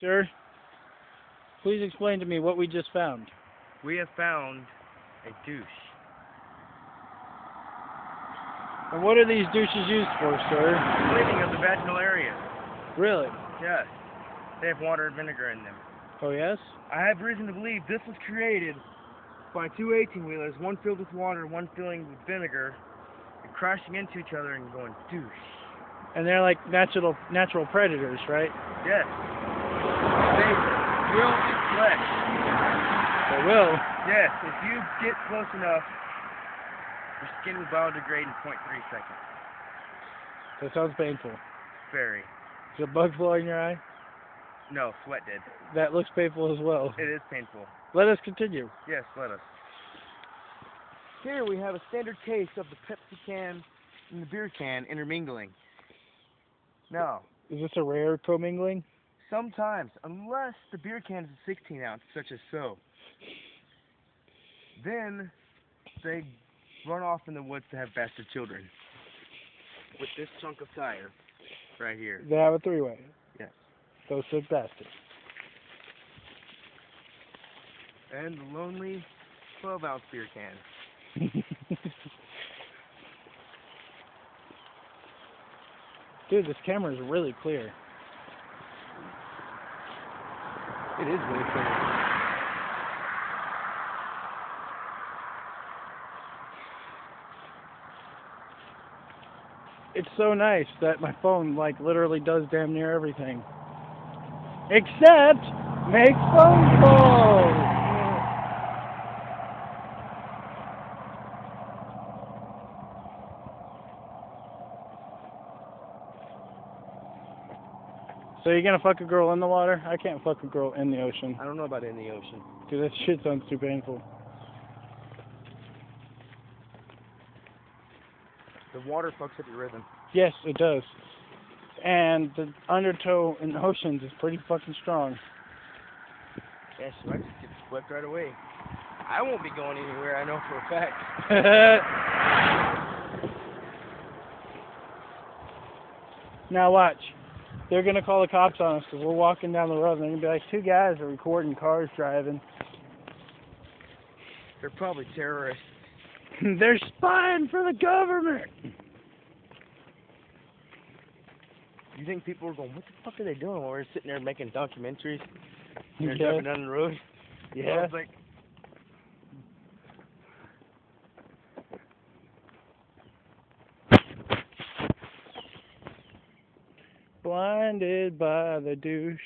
Sir, please explain to me what we just found. We have found a douche. And what are these douches used for, sir? Cleaning of the vaginal area. Really? Yes. They have water and vinegar in them. Oh, yes? I have reason to believe this was created by two 18-wheelers, one filled with water, one filling with vinegar, and crashing into each other and going douche. And they're like natural predators, right? Yes. They will eat flesh. They will. Yes, if you get close enough, your skin will biodegrade in 0.3 seconds. That sounds painful. Very. Is a bug fly in your eye? No, sweat did. That looks painful as well. It is painful. Let us continue. Yes, let us. Here we have a standard case of the Pepsi can and the beer can intermingling. Now, Is this a rare commingling? sometimes, unless the beer can is a 16 ounce, such as so, then they run off in the woods to have bastard children. With this chunk of tire right here. They have a three-way. Yes. Those sick bastards. And the lonely 12 ounce beer can. Dude, this camera is really clear. It is really clear. It's so nice that my phone, like, literally does damn near everything. Except make phone calls! So you're gonna fuck a girl in the water? I can't fuck a girl in the ocean. I don't know about in the ocean. Dude, that shit sounds too painful. The water fucks up your rhythm. Yes, it does. And the undertow in the oceans is pretty fucking strong. Yes, so I just get swept right away. I won't be going anywhere, I know for a fact. Now watch. They're gonna call the cops on us because we're walking down the road and they're gonna be like, two guys are recording cars driving. They're probably terrorists. They're spying for the government! You think people are going, what the fuck are they doing while we're sitting there making documentaries? And they're Yeah. driving down the road? Yeah. It's like, Blinded by the douche.